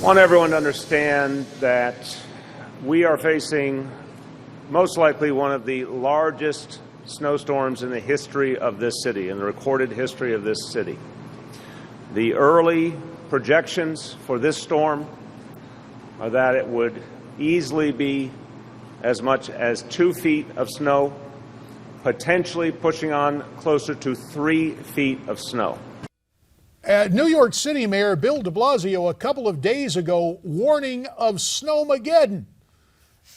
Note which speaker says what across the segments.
Speaker 1: I want everyone to understand that we are facing most likely one of the largest snowstorms in the history of this city, in the recorded history of this city. The early projections for this storm are that it would easily be as much as 2 feet of snow, potentially pushing on closer to 3 feet of snow.
Speaker 2: New York City Mayor Bill de Blasio a couple of days ago warning of snowmageddon.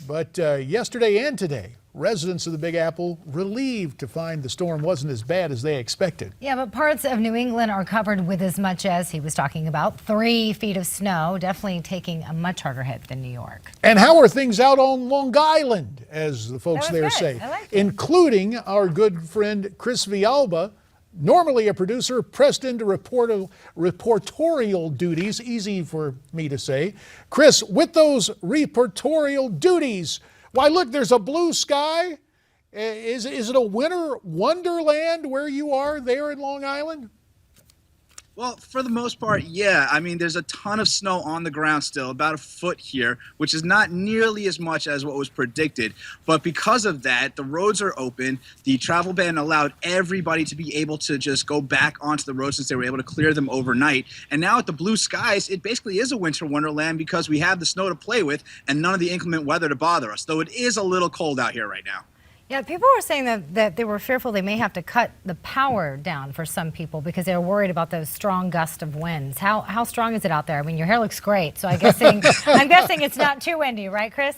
Speaker 2: But yesterday and today, residents of the Big Apple relieved to find the storm wasn't as bad as they expected.
Speaker 3: Yeah, but parts of New England are covered with as much as he was talking about, 3 feet of snow, definitely taking a much harder hit than New York.
Speaker 2: And how are things out on Long Island, as the folks there say, including our good friend Chris Vilallba, normally a producer, pressed into reportorial duties, easy for me to say. Chris, with those reportorial duties, why, look, there's a blue sky. Is it a winter wonderland where you are there in Long Island?
Speaker 4: Well, for the most part, yeah. I mean, there's a ton of snow on the ground still, about a foot here, which is not nearly as much as what was predicted. But because of that, the roads are open. The travel ban allowed everybody to be able to just go back onto the roads since they were able to clear them overnight. And now at the blue skies, it basically is a winter wonderland because we have the snow to play with and none of the inclement weather to bother us, though it is a little cold out here right now.
Speaker 3: Yeah, people were saying that they were fearful they may have to cut the power down for some people because they were worried about those strong gusts of winds. How strong is it out there? I mean, your hair looks great, so I'm guessing it's not too windy, right, Chris?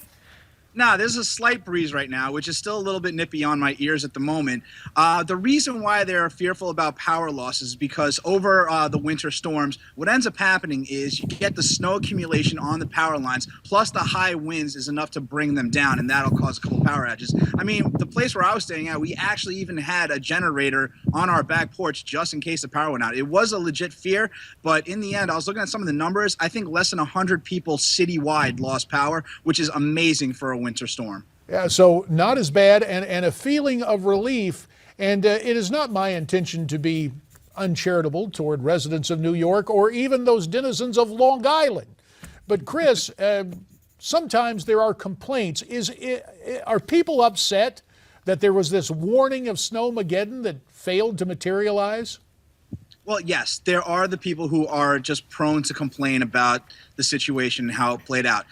Speaker 4: No, there's a slight breeze right now, which is still a little bit nippy on my ears at the moment. The reason why they're fearful about power losses is because over the winter storms, what ends up happening is you get the snow accumulation on the power lines, plus the high winds is enough to bring them down, and that'll cause a couple power outages. I mean, the place where I was staying at, we actually even had a generator on our back porch just in case the power went out. It was a legit fear, but in the end, I was looking at some of the numbers. I think less than 100 people citywide lost power, which is amazing for a winter storm.
Speaker 2: Yeah, so not as bad, and a feeling of relief. And it is not my intention to be uncharitable toward residents of New York or even those denizens of Long Island. But Chris, sometimes there are complaints. Are people upset that there was this warning of snowmageddon that failed to materialize?
Speaker 4: Well, yes, there are the people who are just prone to complain about the situation and how it played out.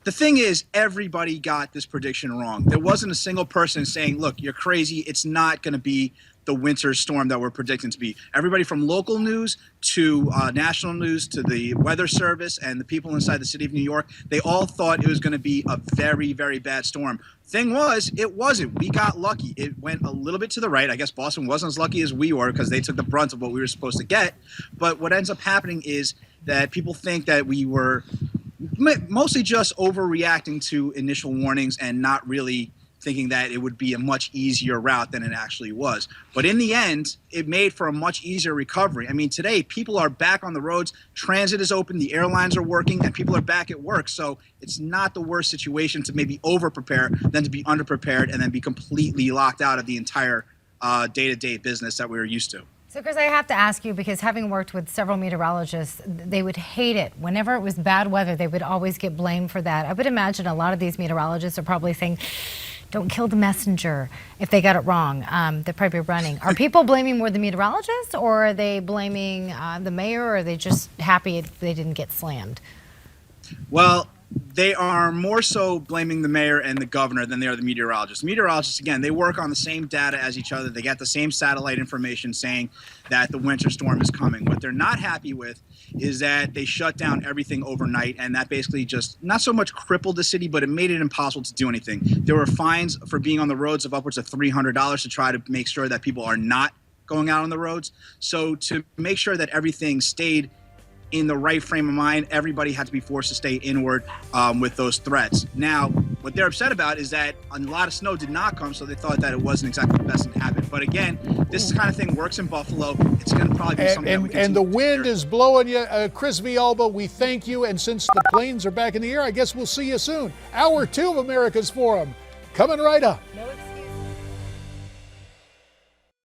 Speaker 4: The thing is, everybody got this prediction wrong. There wasn't a single person saying, look, you're crazy. It's not going to be the winter storm that we're predicting to be. Everybody from local news to national news to the weather service and the people inside the city of New York, they all thought it was going to be a very, very bad storm. Thing was, it wasn't. We got lucky. It went a little bit to the right. I guess Boston wasn't as lucky as we were because they took the brunt of what we were supposed to get. But what ends up happening is that people think that we were mostly just overreacting to initial warnings and not really thinking that it would be a much easier route than it actually was. But in the end, it made for a much easier recovery. I mean, today, people are back on the roads, transit is open, the airlines are working, and people are back at work. So it's not the worst situation to maybe over-prepare than to be under-prepared and then be completely locked out of the entire day-to-day business that we were used to.
Speaker 3: So, Chris, I have to ask you, because having worked with several meteorologists, they would hate it. Whenever it was bad weather, they would always get blamed for that. I would imagine a lot of these meteorologists are probably saying, don't kill the messenger if they got it wrong. They're probably running. Are people blaming more the meteorologists, or are they blaming the mayor, or are they just happy they didn't get slammed?
Speaker 4: Well, they are more so blaming the mayor and the governor than they are the meteorologists. Meteorologists, again, they work on the same data as each other. They get the same satellite information saying that the winter storm is coming. What they're not happy with is that they shut down everything overnight, and that basically just not so much crippled the city, but it made it impossible to do anything. There were fines for being on the roads of upwards of $300 to try to make sure that people are not going out on the roads. So to make sure that everything stayed in the right frame of mind, everybody had to be forced to stay inward with those threats. Now, what they're upset about is that a lot of snow did not come, so they thought that it wasn't exactly the best thing to happen. But again, this kind of thing works in Buffalo. It's going to probably be something that we can.
Speaker 2: And the wind is blowing you. Chris Vilallba, we thank you. And since the planes are back in the air, I guess we'll see you soon. Hour 2 of America's Forum coming right up.